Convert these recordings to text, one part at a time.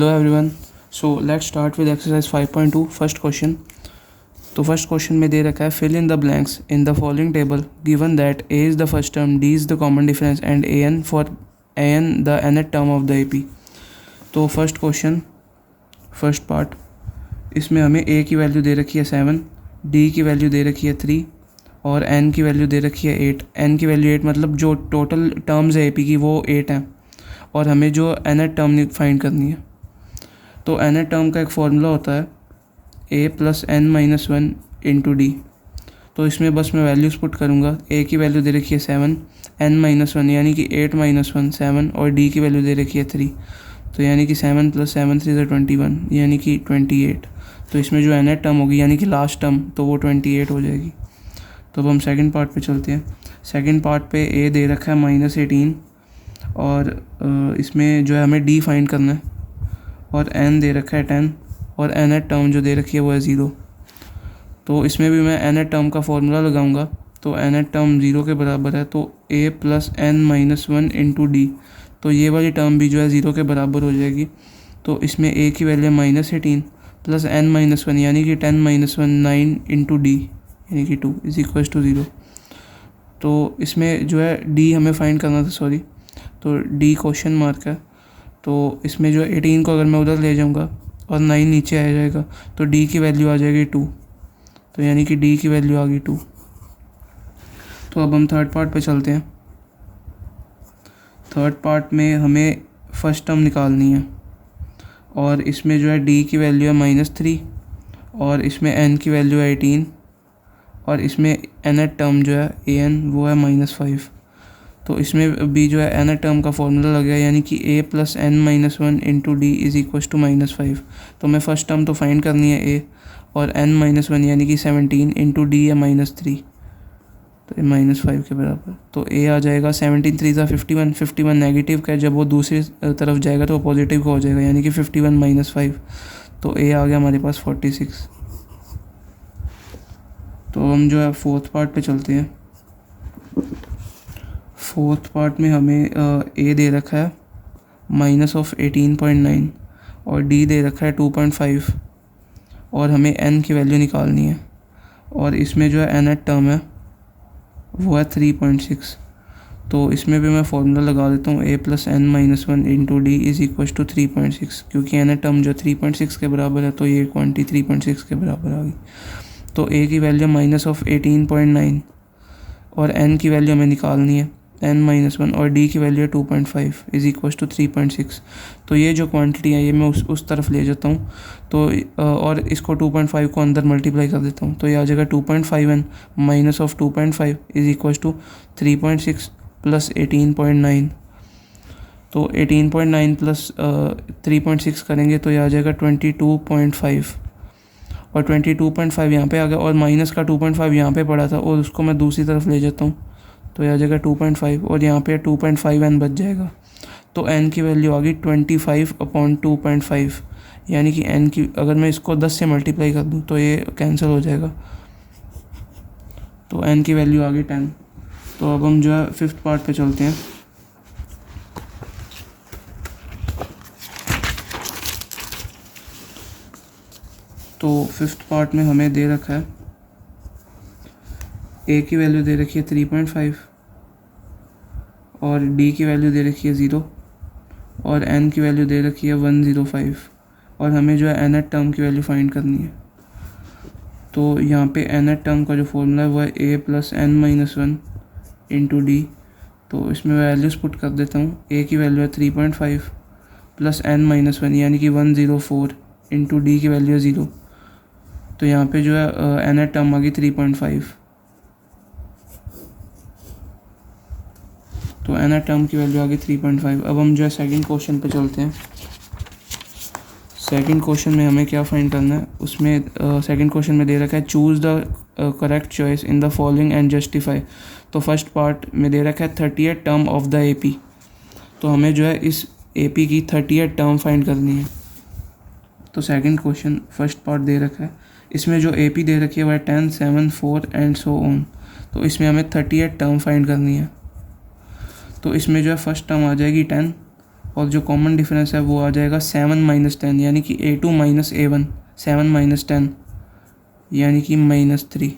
Hello everyone. So let's start with exercise 5.2 first question. तो first question में दे रखा है fill in the blanks in the following table given that A is the first term, D is the common difference and AN for AN the nth term of the AP. तो first question first part, इसमें हमें A की value दे रखी है 7, D की value दे रखी है 3 और N की वैल्यू दे रखी है 8. N की वैल्यू 8 मतलब जो टोटल टर्म्स है AP की वो 8 हैं और हमें जो nth टर्म फाइंड करनी है. तो nth टर्म का एक फॉर्मूला होता है a plus n minus one into d. तो इसमें बस मैं वैल्यूज़ पुट करूँगा. a की वैल्यू दे रखी है 7, n माइनस वन यानी कि 8 माइनस 1 7 और d की वैल्यू दे रखी है 3. तो यानी कि 7 प्लस 7 3 से 21 यानी कि 28. तो इसमें जो nth टर्म होगी यानी कि लास्ट टर्म तो वो 28 हो जाएगी. तो अब हम सेकंड पार्ट पे चलते हैं. सेकंड पार्ट पे a दे रखा है -18 और इसमें जो है हमें d फाइंड करना है और n दे रखा है 10 और nth टर्म जो दे रखी है वो है 0. तो इसमें भी मैं nth टर्म का फॉर्मूला लगाऊंगा. तो nth टर्म 0 के बराबर है तो a plus n minus one into d. तो ये वाली टर्म भी जो है 0 के बराबर हो जाएगी. तो इसमें a की value -18 plus n minus one यानी कि 10 माइनस 1 9 इंटू डी यानी कि 2 इज इक्वल टू 0. तो इसमें जो है d हमें फाइंड करना था, सॉरी. तो d क्वेश्चन मार्क है. तो इसमें जो 18 को अगर मैं उधर ले जाऊंगा और 9 नीचे आ जाएगा तो d की वैल्यू आ जाएगी 2. तो यानी कि d की वैल्यू आ गई 2. तो अब हम थर्ड पार्ट पे चलते हैं. थर्ड पार्ट में हमें फर्स्ट टर्म निकालनी है और इसमें जो है d की वैल्यू है -3 और इसमें n की वैल्यू है 18 और इसमें nth टर्म जो है an वो है -5. तो इसमें भी जो है nth टर्म का फॉर्मूला लगेगा यानी कि a plus n minus one into d is equal to -5. तो मैं फर्स्ट टर्म तो फाइंड करनी है a और n माइनस वन यानी कि 17 इंटू डी है -3 तो -5 के बराबर. तो a आ जाएगा 17 3 सा 51. 51 नेगेटिव का, जब वो दूसरी तरफ जाएगा तो वो पॉजिटिव का हो जाएगा यानी कि 51 - 5. तो a आ गया हमारे पास 46. तो हम जो है फोर्थ पार्ट पे चलते हैं. फोर्थ पार्ट में हमें a दे रखा है -18.9 और d दे रखा है 2.5 और हमें n की वैल्यू निकालनी है और इसमें जो है nth टर्म है वो है 3.6. तो इसमें भी मैं फॉर्मूला लगा देता हूँ a plus n minus one into d is equal to 3.6 क्योंकि nth टर्म जो 3.6 के बराबर है तो ये क्वांटिटी 3.6 के बराबर आ गई. तो a की वैल्यू -18.9 और n की वैल्यू हमें निकालनी है n-1 और d की वैल्यू है 2.5 इज़ इक्वल टू 3.6. तो ये जो क्वांटिटी है ये मैं उस तरफ ले जाता हूँ. तो और इसको 2.5 को अंदर मल्टीप्लाई कर देता हूँ तो ये आ जाएगा 2.5n minus of 2.5 is equal to 3.6 plus 18.9. तो 18.9 प्लस 3.6 करेंगे तो ये आ जाएगा 22.5 और 22.5 यहाँ पे आ गया और माइनस का 2.5 यहाँ पे पड़ा था और उसको मैं दूसरी तरफ ले जाता हूँ तो यह आ जाएगा 2.5 और यहाँ पे 2.5n बच जाएगा. तो n की वैल्यू आ गई 25/2.5 यानी कि n की अगर मैं इसको 10 से मल्टीप्लाई कर दूँ तो ये कैंसिल हो जाएगा. तो n की वैल्यू आ गई 10. तो अब हम जो है फिफ्थ पार्ट पे चलते हैं. तो फिफ्थ पार्ट में हमें दे रखा है a की वैल्यू दे रखी है 3.5 और d की वैल्यू दे रखी है 0 और n की वैल्यू दे रखी है 105 और हमें जो है nth टर्म की वैल्यू फाइंड करनी है. तो यहाँ पे nth टर्म का जो फॉर्मूला है वो है a plus n minus one into d. तो इसमें वैल्यूज़ पुट कर देता हूँ. a की वैल्यू है 3.5 प्लस एन माइनस वन यानी कि 104 इंटू डी की वैल्यू है 0. तो यहाँ पे जो है nth टर्म आ गई 3.5. तो nth टर्म की वैल्यू आ गई 3.5. अब हम जो है सेकंड क्वेश्चन पे चलते हैं. सेकंड क्वेश्चन में हमें क्या फाइंड करना है. उसमें सेकंड क्वेश्चन में दे रखा है choose the correct choice in the following and justify. तो फर्स्ट पार्ट में दे रखा है 30th term of the AP. तो हमें जो है इस AP की 30th टर्म फाइंड करनी है. तो सेकंड क्वेश्चन फर्स्ट पार्ट दे रखा है. इसमें जो AP दे रखी है वह 10 7 4 एंड सो ऑन. तो इसमें हमें 30th टर्म फाइंड करनी है. तो इसमें जो है फर्स्ट टर्म आ जाएगी 10 और जो कॉमन डिफरेंस है वो आ जाएगा 7 माइनस 10 यानी कि A2 माइनस A1, 7 माइनस 10 यानी कि -3।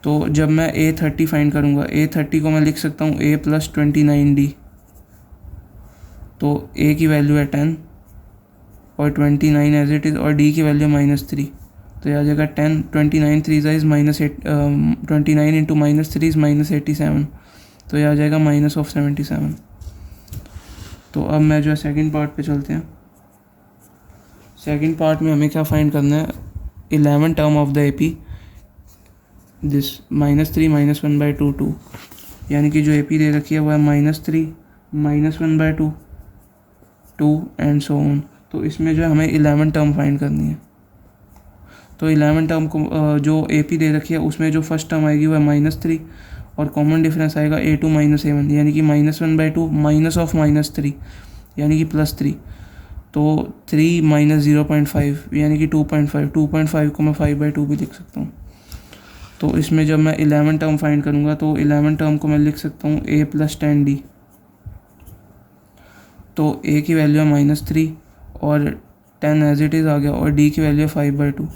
तो जब मैं A30 फाइंड करूँगा, A30 को मैं लिख सकता हूँ A प्लस 29D। तो A की वैल्यू है 10 और 29 एज इट इज़, और D की वैल्यू -3। तो यह आ जाएगा 10, 29 3 इज़ -29 इंटू -3 इज़ -87। तो यह आ जाएगा -77। तो अब मैं जो है सेकंड पार्ट पे चलते हैं। सेकंड पार्ट में हमें क्या फाइंड करना है, 11 term of the AP this -3 -1/2 2, यानी कि जो AP दे रखी है वो है -3 -1/2 2 एंड सो ऑन। तो इसमें जो है हमें 11 टर्म फाइंड करनी है। तो 11 टर्म को जो AP दे रखी है उसमें जो फर्स्ट टर्म आएगी वो है -3 और कॉमन डिफरेंस आएगा A2 माइनस A1 यानी कि -1/2 माइनस ऑफ -3 यानी कि +3। तो 3 माइनस 0.5 यानी कि 2.5, 2.5 को मैं 5/2 भी लिख सकता हूँ। तो इसमें जब मैं 11 टर्म फाइंड करूँगा तो 11 टर्म को मैं लिख सकता हूँ A प्लस 10D। तो A की वैल्यू है -3 और 10 एज इट इज़ आ गया, और D की वैल्यू है 5/2।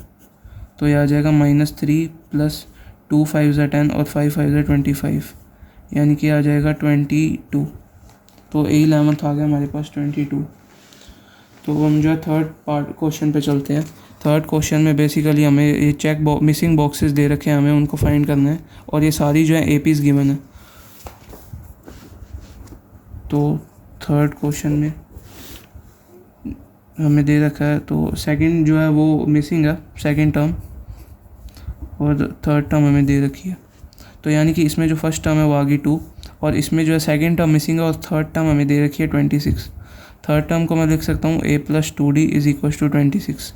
तो यह आ जाएगा -3 प्लस 2 5 ज़ा 10 और 5 5 ज़ा 25 यानी कि आ जाएगा 22। तो A11 आ गया हमारे पास 22। तो हम जो है थर्ड पार्ट क्वेश्चन पे चलते हैं। थर्ड क्वेश्चन में बेसिकली हमें ये मिसिंग बॉक्सेस दे रखे हैं, हमें उनको फाइंड करना है और ये सारी जो है APs गिवन है। तो थर्ड क्वेश्चन में हमें दे रखा है, तो सेकंड जो है वो मिसिंग है, सेकंड टर्म, और थर्ड टर्म हमें दे रखी है। तो यानी कि इसमें जो फर्स्ट टर्म है वो आ गई 2 और इसमें जो है सेकंड टर्म मिसिंग है और थर्ड टर्म हमें दे रखी है 26। थर्ड टर्म को मैं लिख सकता हूँ A plus 2D is equal to 26।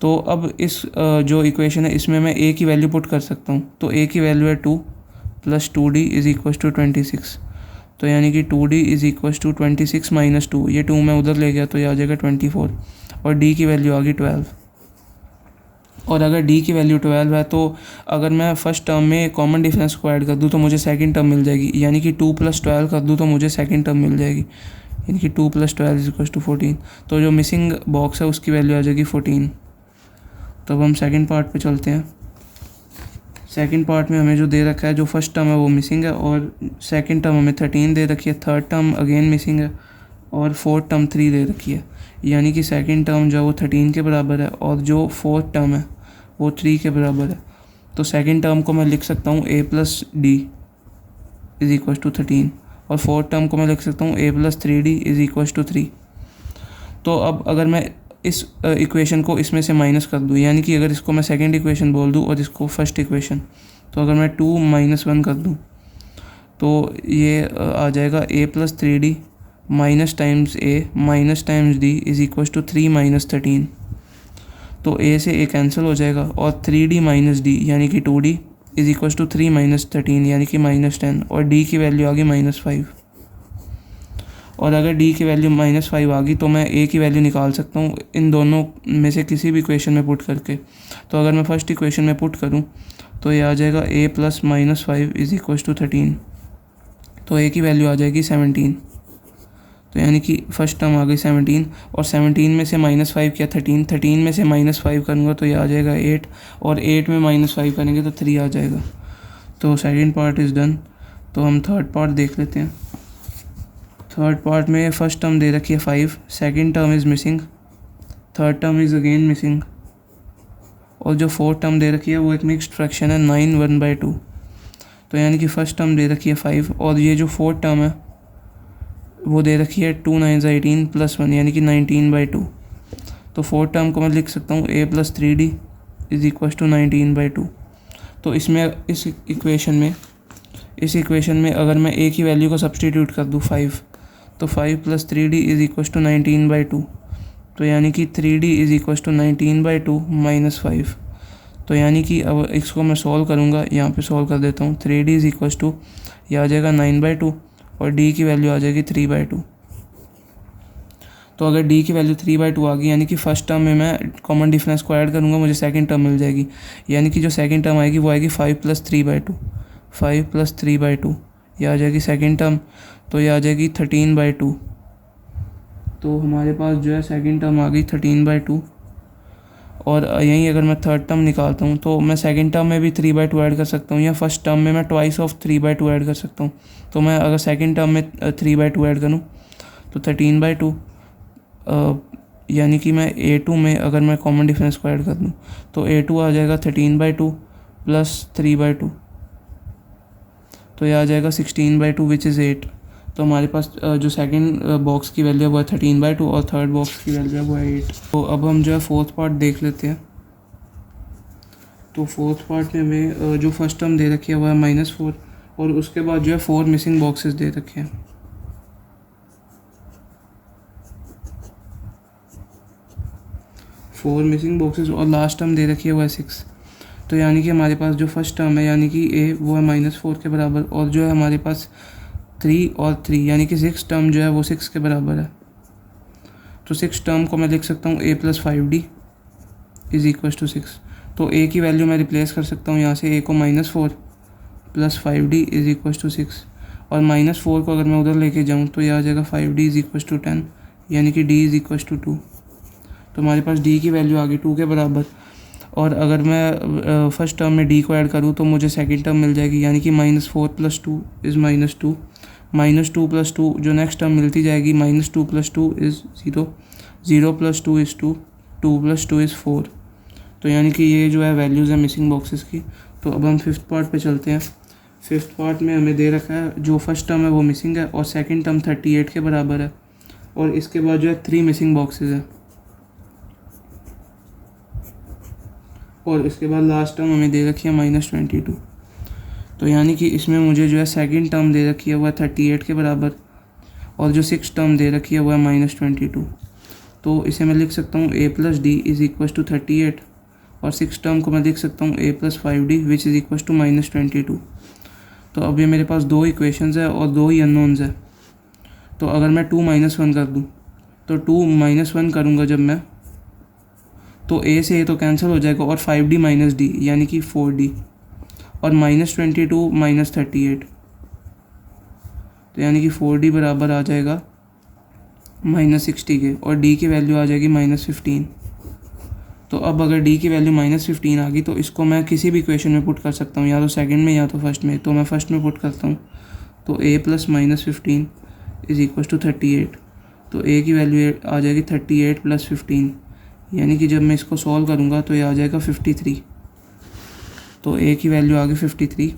तो अब इस जो इक्वेशन है इसमें मैं A की वैल्यू पुट कर सकता हूँ। तो A की वैल्यू है 2 plus 2D is equal to 26। तो यानी कि 2D is equal to 26 minus 2, ये 2 मैं उधर ले गया तो ये आ जाएगा 24 और D की वैल्यू आ गई 12। और अगर D की वैल्यू 12 है तो अगर मैं फर्स्ट टर्म में कॉमन डिफरेंस को ऐड कर दूँ तो मुझे सेकंड टर्म मिल जाएगी, यानी कि 2 प्लस 12 कर दूँ तो मुझे सेकंड टर्म मिल जाएगी, यानी कि 2 प्लस 12 इज इक्वल टू 14। तो जो मिसिंग बॉक्स है उसकी वैल्यू आ जाएगी 14। तो अब हम सेकंड पार्ट पे चलते हैं। सेकंड पार्ट में हमें जो दे रखा है, जो फर्स्ट टर्म है वो मिसिंग है और सेकंड टर्म हमें 13 दे रखी है, थर्ड टर्म अगेन मिसिंग है और फोर्थ टर्म 3 दे रखी है, यानी कि सेकंड टर्म जो है वो 13 के बराबर है और जो फोर्थ टर्म है वो 3 के बराबर है। तो सेकंड टर्म को मैं लिख सकता हूँ A plus D is equal to 13 और फोर्थ टर्म को मैं लिख सकता हूँ A plus 3D is equal to 3। तो अब अगर मैं इस इक्वेशन को इसमें से माइनस कर दूँ, यानी कि अगर इसको मैं सेकंड इक्वेशन बोल दूँ और इसको फर्स्ट इक्वेशन, तो अगर मैं 2 माइनस 1 कर दूँ तो ये आ जाएगा A plus 3D minus times A minus times D is equal to 3 minus 13। तो A से A कैंसिल हो जाएगा और 3D माइनस D यानी कि 2D is equal to 3 minus 13 यानी कि -10 और D की वैल्यू आ गई -5। और अगर D की वैल्यू -5 आ गई तो मैं A की वैल्यू निकाल सकता हूँ इन दोनों में से किसी भी इक्वेशन में पुट करके। तो अगर मैं फर्स्ट इक्वेशन में पुट करूँ तो ये आ जाएगा A plus -5 is equal to 13। तो A की वैल्यू आ जाएगी 17। तो यानी कि फर्स्ट टर्म आ गई 17 और 17 में से -5 किया 13, 13 में से -5 करूँगा तो ये आ जाएगा 8 और 8 में -5 करेंगे तो 3 आ जाएगा। तो सेकंड पार्ट इज़ डन। तो हम थर्ड पार्ट देख लेते हैं। थर्ड पार्ट में फर्स्ट टर्म दे रखी है 5, second term is missing, third term is again missing और जो फोर्थ टर्म दे रखी है वो एक मिक्स्ड फ्रैक्शन है 9 1/2। तो यानी कि फर्स्ट टर्म दे रखी है 5 और ये जो फोर्थ टर्म है वो दे रखी है 2 9 18 प्लस 1 यानी कि 19/2। तो फोर्थ टर्म को मैं लिख सकता हूँ A plus 3D is equal to 19/2। तो इसमें इस इक्वेशन में अगर मैं A की वैल्यू को सब्सटीट्यूट कर दूँ 5, तो 5 plus 3D is equal to 19/2। तो यानी कि 3D is equal to 19/2 minus 5। तो यानी कि अब इसको मैं सॉल्व करूँगा, यहाँ पे सॉल्व कर देता हूँ। 3D इज़ इक्वल टू यह आ जाएगा 9/2 और D की वैल्यू आ जाएगी 3/2। तो अगर D की वैल्यू 3/2 आ गई यानी कि फर्स्ट टर्म में मैं कॉमन डिफरेंस को ऐड करूँगा, मुझे सेकंड टर्म मिल जाएगी, यानी कि जो सेकंड टर्म आएगी वो आएगी 5 प्लस 3/2, 5 प्लस 3/2 यह आ जाएगी सेकंड टर्म। तो यह आ जाएगी 13/2 तो हमारे पास जो है सेकंड टर्म आ गई 13/2, और यहीं अगर मैं थर्ड टर्म निकालता हूँ तो मैं सेकंड टर्म में भी 3/2 ऐड कर सकता हूँ, या फर्स्ट टर्म में मैं ट्वाइस ऑफ 3/2 ऐड कर सकता हूँ। तो मैं अगर सेकंड टर्म में 3/2 ऐड करूँ तो 13/2, यानी कि मैं A2 में अगर मैं कॉमन डिफरेंस को ऐड कर दूँ तो A2 आ जाएगा 13/2 प्लस 3/2, तो यह आ जाएगा 16/2 विच इज़ 8। तो हमारे पास जो सेकंड बॉक्स की वैल्यू है वो है 13/2 और थर्ड बॉक्स की वैल्यू है वो है 8। तो अब हम जो है फोर्थ पार्ट देख लेते हैं। तो फोर्थ पार्ट में हमें जो फर्स्ट टर्म दे रखी है वो है -4, और उसके बाद जो है 4 मिसिंग बॉक्सेस दे रखे हैं। फोर मिसिंग बॉक्सेस और लास्ट टर्म दे रखी है वो है 6। तो यानी कि हमारे पास जो फर्स्ट टर्म है यानी कि A वो है -4 के बराबर, और जो है हमारे पास 3 और 3 यानी कि 6 टर्म जो है वो 6 के बराबर है। तो 6 टर्म को मैं लिख सकता हूँ A + 5D is equal to 6। तो A की वैल्यू मैं रिप्लेस कर सकता हूँ यहाँ से, A को -4 + 5D इज़ इक्वल टू 6, और -4 को अगर मैं उधर लेके जाऊँ तो यह आ जाएगा 5D इज़ इक्वल टू 10, यानी कि D इज़ इक्वल टू 2। तो हमारे पास D की वैल्यू आ गई 2 के बराबर, और अगर मैं फर्स्ट टर्म में D को ऐड करूँ तो मुझे सेकंड टर्म मिल जाएगी, यानी कि -4 + 2 इज़ -2, -2 + 2 जो नेक्स्ट टर्म मिलती जाएगी, -2 + 2 इज़ 0, 0 + 2 इज़ 2, 2 + 2 इज़ 4। तो यानी कि ये जो है वैल्यूज़ है मिसिंग बॉक्सेस की। तो अब हम फिफ्थ पार्ट पे चलते हैं। फिफ्थ पार्ट में हमें दे रखा है जो फर्स्ट टर्म है वो मिसिंग है और सेकंड टर्म 38 के बराबर है, और इसके बाद जो है 3 मिसिंग बॉक्सेस है, और इसके बाद लास्ट टर्म हमें दे रखी है -22। तो यानी कि इसमें मुझे जो है सेकंड टर्म दे रखी है वो है 38 के बराबर, और जो 6 टर्म दे रखी है वो है -22। तो इसे मैं लिख सकता हूँ A + D is equal to 38, और 6 टर्म को मैं लिख सकता हूँ A + 5D which is equal to -22। तो अब ये मेरे पास 2 इक्वेशंस है और 2 ही अननोन्स है। तो अगर मैं 2 - 1 कर दूँ तो 2 - 1 करूँगा जब मैं, तो A से A तो कैंसिल हो जाएगा, और 5D - D यानी कि 4D, और -22 - 38, तो यानी कि 4D बराबर आ जाएगा -60 के, और D की वैल्यू आ जाएगी -15। तो अब अगर D की वैल्यू -15 आ गई तो इसको मैं किसी भी इक्वेशन में पुट कर सकता हूँ, या तो सेकंड में या तो फर्स्ट में। तो मैं फर्स्ट में पुट करता हूँ, तो A + -15 इज़ इक्वल टू 38। तो A की वैल्यू आ जाएगी 38 + 15, यानी कि जब मैं इसको सॉल्व करूँगा तो ये आ जाएगा 53। तो A की वैल्यू आ गई 53,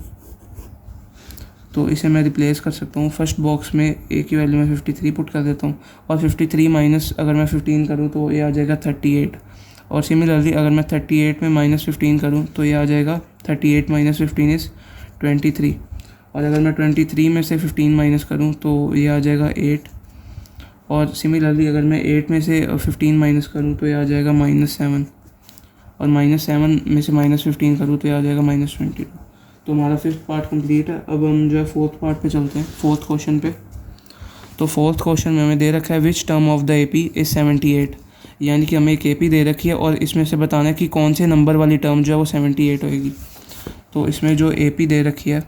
तो इसे मैं रिप्लेस कर सकता हूँ। फर्स्ट बॉक्स में A की वैल्यू मैं 53 पुट कर देता हूँ, और 53 माइनस अगर मैं 15 करूँ तो ये आ जाएगा 38, और सिमिलरली अगर मैं 38 में -15 करूँ तो ये आ जाएगा 38 - 15 इज़ 23, और अगर मैं 23 में से 15 माइनस करूँ तो ये आ जाएगा 8, और सिमिलरली अगर मैं 8 में से 15 माइनस करूँ तो ये आ जाएगा -7, और -7 में से -15 करूँ तो ये आ जाएगा -22। तो हमारा फिफ्थ पार्ट कंप्लीट है। अब हम जो है फोर्थ पार्ट पे चलते हैं, फोर्थ क्वेश्चन पे। तो फोर्थ क्वेश्चन में हमें दे रखा है विच term of the AP is 78, यानी कि हमें एक AP दे रखी है और इसमें से बताना है कि कौन से नंबर वाली टर्म जो है वो 78 होएगी। तो इसमें जो AP दे रखी है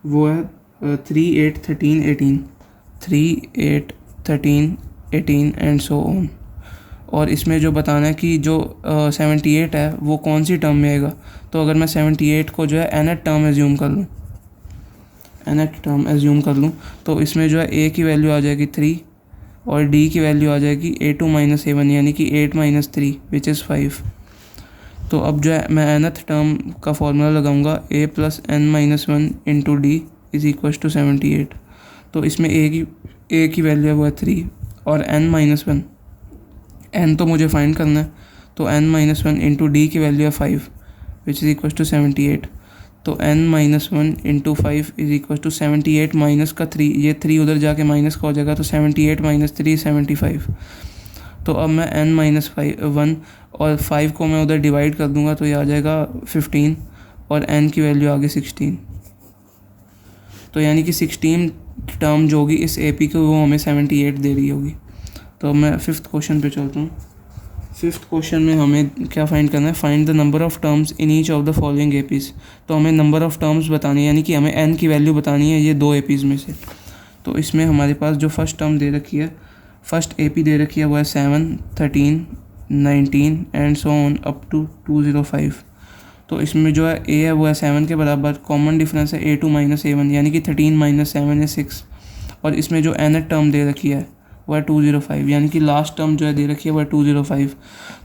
वो है 3, 8, 13, 18, 3, 8, 13, 18 एंड सो ऑन। और इसमें जो बताना है कि जो 78 है वो कौन सी टर्म में आएगा। तो अगर मैं 78 को जो है nth टर्म एज्यूम कर लूँ तो इसमें जो है A की वैल्यू आ जाएगी 3, और D की वैल्यू आ जाएगी A2 - A1 यानी कि 8 - 3 विच इज़ 5। तो अब जो है मैं nth टर्म का फॉर्मूला लगाऊंगा A + n - 1 into D is equal to 78। तो इसमें A की वैल्यू है वो है 3, और n - 1 n तो मुझे फाइंड करना है, तो n - 1 इंटू D की वैल्यू है 5 विच इज़ इक्वल टू 78। तो n - 1 into 5 is equal to 78 minus का 3, ये 3 उधर जाके माइनस का हो जाएगा, तो 78 - 3 75। तो अब मैं n - 1 और 5 को मैं उधर डिवाइड कर दूंगा तो ये आ जाएगा 15, और n की वैल्यू आ गई 16। तो यानी कि 16 टर्म जो होगी इस AP को वो हमें 78 दे रही होगी। तो अब मैं फिफ्थ क्वेश्चन पे चलता हूँ। फिफ्थ क्वेश्चन में हमें क्या फाइंड करना है, find the number of terms in each of the following APs। तो हमें नंबर ऑफ़ टर्म्स बतानी है, यानी कि हमें n की वैल्यू बतानी है ये 2 APs में से। तो इसमें हमारे पास जो फर्स्ट टर्म दे रखी है फर्स्ट ए पी दे रखी है वो है 7, 13, 19 and so on up to 205। तो इसमें जो है ए है वो है 7 के बराबर, कॉमन डिफरेंस है A2 माइनस A1 यानी कि 13 माइनस 7 is 6, और इसमें जो nth टर्म दे रखी है वो है 205 यानी कि लास्ट टर्म जो है दे रखी है वो है 205।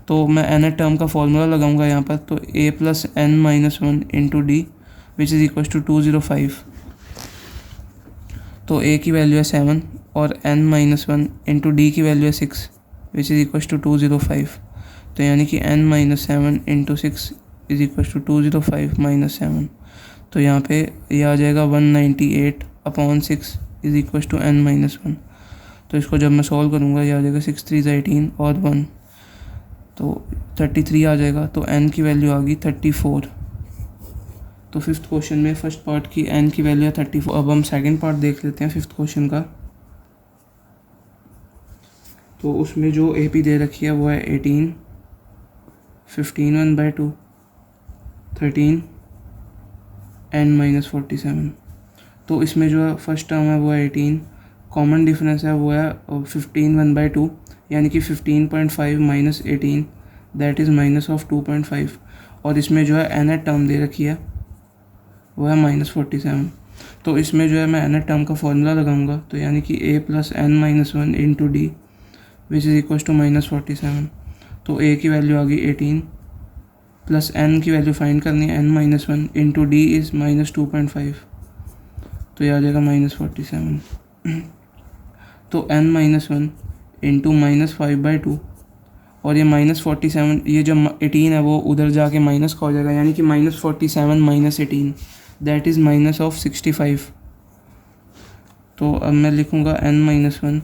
तो मैं nth टर्म का फॉर्मूला लगाऊंगा यहाँ पर, तो a plus n minus 1 into d which is equal to 205। तो a की वैल्यू है 7 और n माइनस 1 इंटू डी की वैल्यू है 6 विच इज़ इक्वल टू 205। तो यानी कि n minus 7 into 6 is equal to 205 minus 7। तो यहाँ पे ये आ जाएगा 198 upon 6 is equal to n minus 1। तो इसको जब मैं सॉल्व करूँगा ये आ जाएगा 6 3 18 और 1 तो 33 आ जाएगा। तो n की वैल्यू आ गई 34। तो फिफ्थ क्वेश्चन में फर्स्ट पार्ट की n की वैल्यू है 34। अब हम सेकंड पार्ट देख लेते हैं फिफ्थ क्वेश्चन का। तो उसमें जो ए पी दे रखी है वो है 18, 15 1/2, 13 n माइनस 47। तो इसमें जो है फर्स्ट टर्म है वो है 18, कॉमन डिफरेंस है वो है 15 1/2 यानी कि 15.5 minus 18 that is minus of 2.5, और इसमें जो है nth टर्म दे रखी है वो है माइनस 47। तो इसमें जो है मैं nth टर्म का फॉर्मूला लगाऊंगा, तो यानी कि a plus n minus 1 into d which is equal to minus 47। तो a की वैल्यू आ गई 18 प्लस n की वैल्यू फाइंड करनी है n minus 1 into d is minus 2.5। तो ये आ जाएगा माइनस 47। तो n माइनस 1 इंटू माइनस 5/2 और ये माइनस 47, ये जो 18 है वो उधर जाके माइनस का हो जाएगा यानी कि minus 47 minus 18 that is minus of 65। तो अब मैं लिखूँगा n माइनस 1,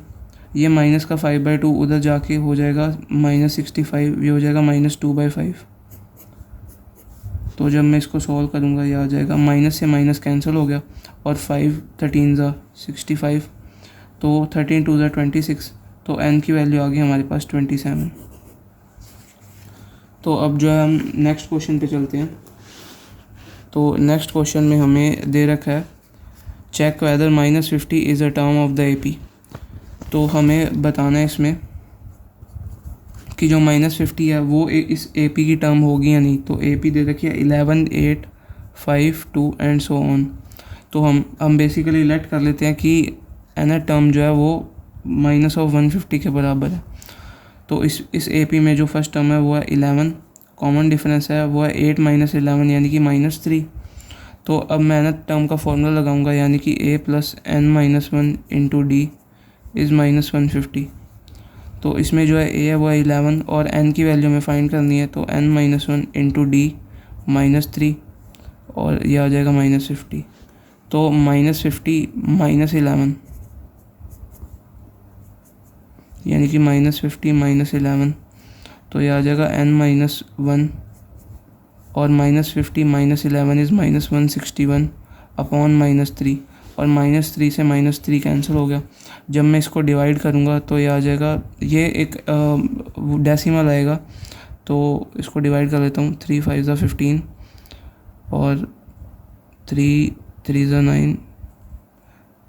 ये माइनस का 5/2 उधर जाके हो जाएगा माइनस 65, ये हो जाएगा माइनस 2/5। तो जब मैं इसको सॉल्व करूँगा ये आ जाएगा, माइनस से माइनस कैंसिल हो गया और 5 13 ज़ा 65, तो 13 2 ज़ा 26। तो n की वैल्यू आ गई हमारे पास 27। तो अब जो है हम नेक्स्ट क्वेश्चन पे चलते हैं। तो नेक्स्ट क्वेश्चन में हमें दे रखा है check whether minus 50 is a term of the A P. तो हमें बताना है इसमें कि जो माइनस 50 है वो इस ए पी की टर्म होगी या नहीं। तो ए पी दे रखी है 11 8 5 2 एंड सो ऑन। तो हम बेसिकली लेट कर लेते हैं कि nth टर्म जो है वो माइनस ऑफ 150 के बराबर है। तो इस ए पी में जो फर्स्ट टर्म है वो है 11, कॉमन डिफरेंस है वो है 8 माइनस 11 यानी कि माइनस 3। तो अब मैं nth टर्म का फॉर्मूला लगाऊंगा यानी कि a plus n minus 1 into d is minus 150। तो इसमें जो है a है वो है 11 और n की वैल्यू में फाइंड करनी है, तो n minus 1 into D minus 3 और ये आ जाएगा माइनस 50। तो माइनस 50 माइनस 11 यानी कि माइनस 50 माइनस 11, तो ये आ जाएगा n माइनस 1 और minus 50 minus 11 is minus 161 upon minus 3, और माइनस 3 से माइनस 3 कैंसिल हो गया। जब मैं इसको डिवाइड करूँगा तो ये आ जाएगा, ये एक डेसिमल आएगा, तो इसको डिवाइड कर लेता हूँ। 3 5 ज़ा 15 और 3 3 ज़ा 9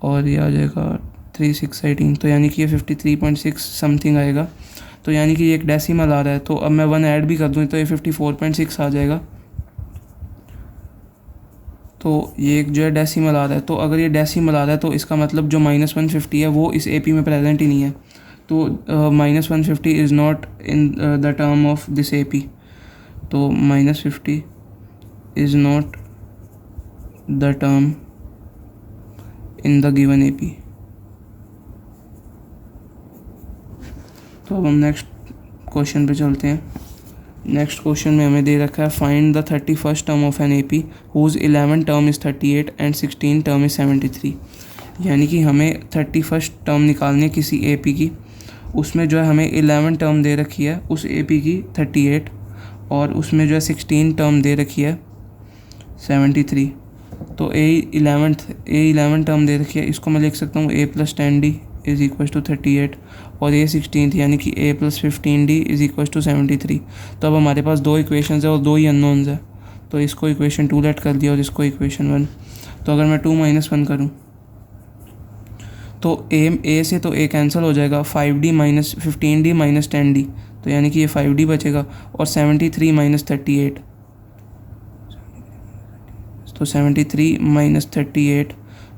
और ये आ जाएगा 3 6 18। तो यानी कि ये 53.6 समथिंग आएगा। तो यानी कि ये एक डेसिमल आ रहा है। तो अब मैं 1 ऐड भी कर दूँ तो ये 54.6 आ जाएगा। तो ये एक जो है डेसिमल आ रहा है। तो अगर ये डेसिमल आ रहा है तो इसका मतलब जो माइनस 150 है वो इस ए पी में प्रेजेंट ही नहीं है। तो minus 150 is not in the term of this A P. तो minus 50 is not the term in the given A P. तो अब हम नेक्स्ट क्वेश्चन पे चलते हैं। नेक्स्ट क्वेश्चन में हमें दे रखा है find the 31st term of an A P whose 11 term is 38 and 16 term is 73। यानी कि हमें 31st टर्म निकालनी है किसी ए पी की, उसमें जो है हमें 11 टर्म दे रखी है उस ए पी की 38 और उसमें जो है 16 टर्म दे रखी है 73। तो ए 11 टर्म दे रखी है, इसको मैं लिख सकता हूँ a प्लस 10d इज़ इक्वल टू 38 और a 16 यानी कि a प्लस 15d इज़ इक्वल टू 73। तो अब हमारे पास दो इक्वेशंस है और दो ही अननोन्स है। तो इसको इक्वेशन 2 लेट कर दिया और इसको इक्वेशन 1। तो अगर मैं 2 - 1 करूँ तो ए से तो ए कैंसिल हो जाएगा, 5d minus 15d minus 10d, तो यानी कि ये 5d बचेगा, और 73 माइनस 38, तो 73 माइनस 38,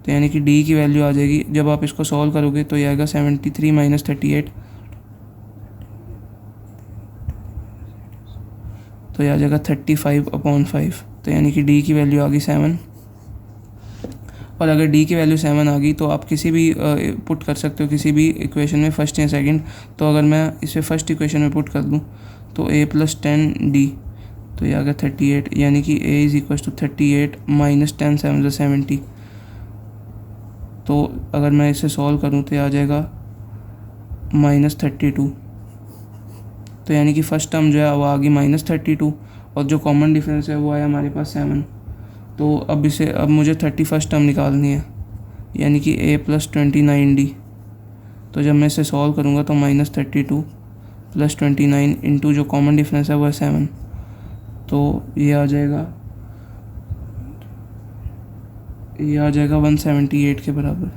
तो यानी कि d की वैल्यू आ जाएगी, जब आप इसको सॉल्व करोगे तो ये आएगा 73 माइनस 38, तो ये आ जाएगा 35/5, तो यानी कि d की वैल्यू आ गई 7। और अगर d की वैल्यू 7 आ गई तो आप किसी भी पुट कर सकते हो किसी भी इक्वेशन में, फर्स्ट या सेकंड। तो अगर मैं इसे फर्स्ट इक्वेशन में पुट कर दूं तो a + 10d, तो ये आ गया 38, यानी कि a = 38 माइनस 10 7 70। तो अगर मैं इसे सॉल्व करूं तो ये आ जाएगा -32, तो यानी कि फर्स्ट टर्म जो है वो आ गई -32, और जो कॉमन डिफरेंस है वो आया हमारे पास 7। तो अब मुझे 31st टर्म निकालनी है, यानी कि a + 29d। तो जब मैं इसे सॉल्व करूँगा तो -32 + 29 इंटू जो कॉमन डिफरेंस है वो है 7, तो ये आ जाएगा 178 के बराबर।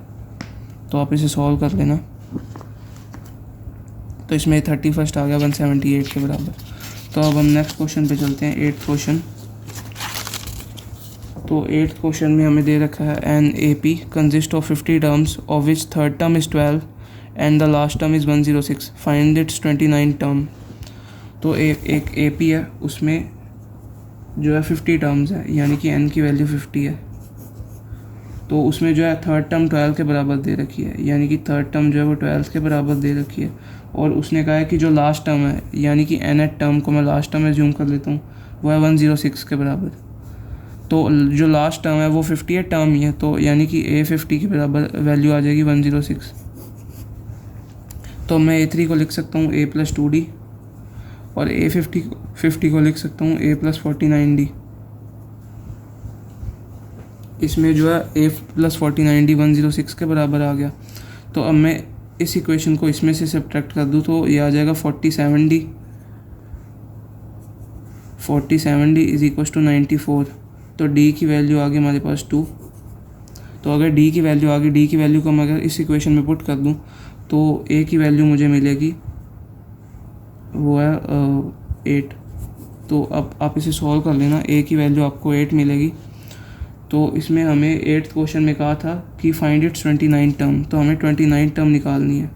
तो आप इसे सॉल्व कर लेना, तो इसमें 31st आ गया 178 के बराबर। तो अब हम नेक्स्ट क्वेश्चन पे चलते हैं, 8th क्वेश्चन। तो 8th क्वेश्चन में हमें दे रखा है an A P consist of 50 terms of which third term is 12 and the last term is 106, find its 29 term. तो एक ए पी है, उसमें जो है 50 टर्म्स है, यानी कि एन की वैल्यू 50 है। तो उसमें जो है थर्ड टर्म 12 के बराबर दे रखी है, यानी कि थर्ड टर्म जो है वो 12 के बराबर दे रखी है। और उसने कहा है कि जो लास्ट टर्म है, यानी कि nth टर्म को मैं लास्ट टर्म एज्यूम कर लेता हूँ, वो है 106 के बराबर। तो जो लास्ट टर्म है वो 58 टर्म ही है, तो यानी कि a 50 के बराबर वैल्यू आ जाएगी 106। तो मैं a3 को लिख सकता हूँ a + 2d, और a 50 को लिख सकता हूँ a + 49d। इसमें जो है a + 49d 106 के बराबर आ गया। तो अब मैं इस इक्वेशन को इसमें से सब्ट्रैक्ट कर दूँ तो ये आ जाएगा 47d = 94। तो d की वैल्यू आ गई हमारे पास 2। तो अगर d की वैल्यू आ गई, d की वैल्यू को मैं अगर इस इक्वेशन में पुट कर दूँ तो a की वैल्यू मुझे मिलेगी वो है 8। तो अब आप इसे सॉल्व कर लेना, a की वैल्यू आपको 8 मिलेगी। तो इसमें हमें 8th क्वेश्चन में कहा था कि फाइंड इट्स 29 टर्म, तो हमें 29 टर्म निकालनी है।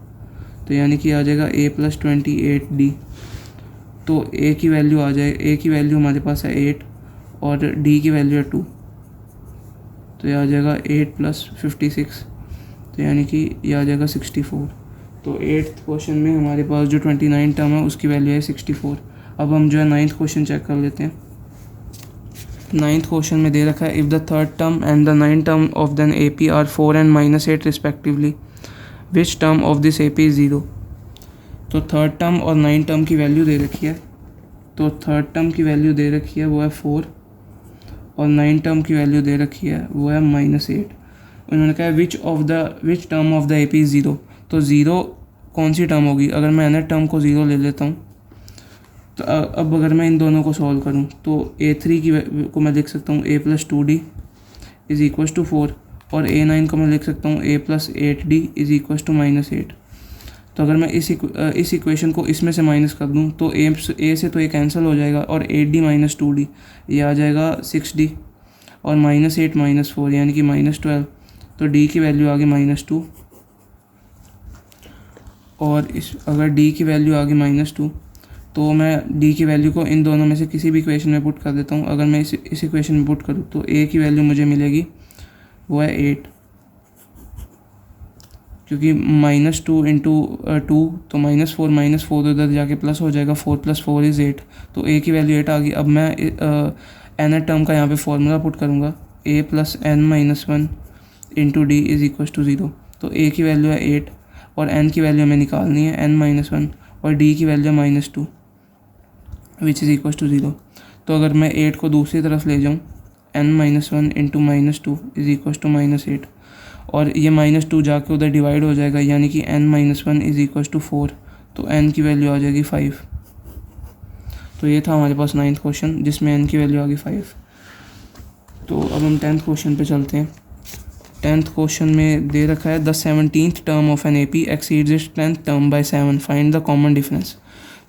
तो यानी कि आ जाएगा a + 28d। तो a की वैल्यू a की वैल्यू हमारे पास है 8 और d की वैल्यू है 2, तो ये आ जाएगा 8 + 56, तो यानी कि ये आ जाएगा 64। तो 8th क्वेश्चन में हमारे पास जो 29 टर्म है उसकी वैल्यू है 64। अब हम जो है 9th क्वेश्चन चेक कर लेते हैं। 9th क्वेश्चन में दे रखा है if the third term and the 9th term of then A P are 4 and -8 respectively, which term of this A P is 0। तो थर्ड टर्म और 9th टर्म की वैल्यू दे रखी है। तो थर्ड टर्म की वैल्यू दे रखी है वो है 4, और 9th टर्म की वैल्यू दे रखी है वो है -8। उन्होंने कहा विच term of the A P is 0। तो 0 कौन सी टर्म होगी, अगर मैं nth टर्म को 0 ले लेता हूँ, तो अब अगर मैं इन दोनों को सॉल्व करूँ तो a3 को मैं लिख सकता हूँ a + 2d = 4, और a9 को मैं लिख सकता हूँ a + 8d = -8। तो अगर मैं इस इक्वेशन को इसमें से माइनस कर दूँ तो a से तो ये कैंसिल हो जाएगा, और 8d - 2d ये आ जाएगा 6d, और -8 - 4 यानी कि -12। तो d की वैल्यू आ गई -2, और अगर d की वैल्यू आ गई -2 तो मैं d की वैल्यू को इन दोनों में से किसी भी इक्वेशन में पुट कर देता हूँ। अगर मैं इस इक्वेशन में पुट करूँ तो a की वैल्यू मुझे मिलेगी वो है 8, क्योंकि -2 × 2 तो -4 - 4 उधर जाके प्लस हो जाएगा, 4 + 4 = 8। तो a की वैल्यू 8 आ गई। अब मैं nth टर्म का यहाँ पे फॉर्मूला पुट करूँगा, a + n - 1 × d = 0। तो a की वैल्यू है 8 और n की वैल्यू हमें निकालनी है n - 1, और d की वैल्यू है -2 विच इज़ इक्वल टू 0। तो अगर मैं 8 को दूसरी तरफ ले जाऊँ, n - 1 × -2 = -8, और ये -2 जाके उधर डिवाइड हो जाएगा, यानी कि n - 1 = 4। तो n की वैल्यू आ जाएगी 5। तो ये था हमारे पास 9th क्वेश्चन जिसमें n की वैल्यू आ गई 5। तो अब हम 10th क्वेश्चन पे चलते हैं। 10th क्वेश्चन में दे रखा है the 17th term of an AP exceeds its 10th term by 7, find the common difference.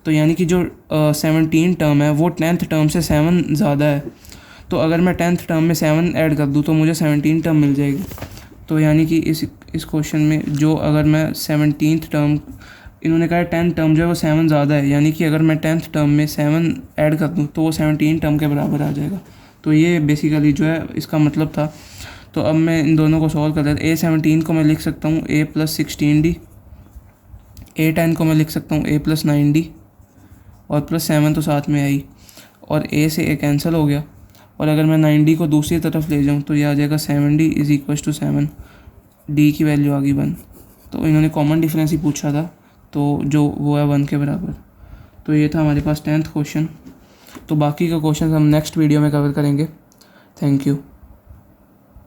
तो यानी कि जो 17 टर्म है वो 10th टर्म से 7 ज़्यादा है, तो अगर मैं 10th टर्म में 7 ऐड कर दूँ तो मुझे 17 टर्म मिल जाएगी। तो यानी कि इस क्वेश्चन में जो अगर मैं 17th टर्म, इन्होंने कहा है 10th टर्म जो है वो 7 ज़्यादा है, यानी कि अगर मैं 10th टर्म में 7 ऐड कर दूँ तो वो 17 टर्म के बराबर आ जाएगा। तो ये बेसिकली जो है इसका मतलब था। तो अब मैं इन दोनों को सॉल्व कर लेता हूँ। A17 को मैं लिख सकता हूँ A + 16D, A10 को मैं लिख सकता हूँ A + 9D, और +7 तो साथ में आई, और A से A कैंसिल हो गया। और अगर मैं 9D को दूसरी तरफ ले जाऊँ तो ये आ जाएगा 7D = 7, D की वैल्यू आ गई 1। तो इन्होंने कॉमन डिफरेंस ही पूछा था, तो जो वो है 1 के बराबर। तो ये था हमारे पास 10th क्वेश्चन। तो बाकी का क्वेश्चन हम नेक्स्ट वीडियो में कवर करेंगे। Thank you.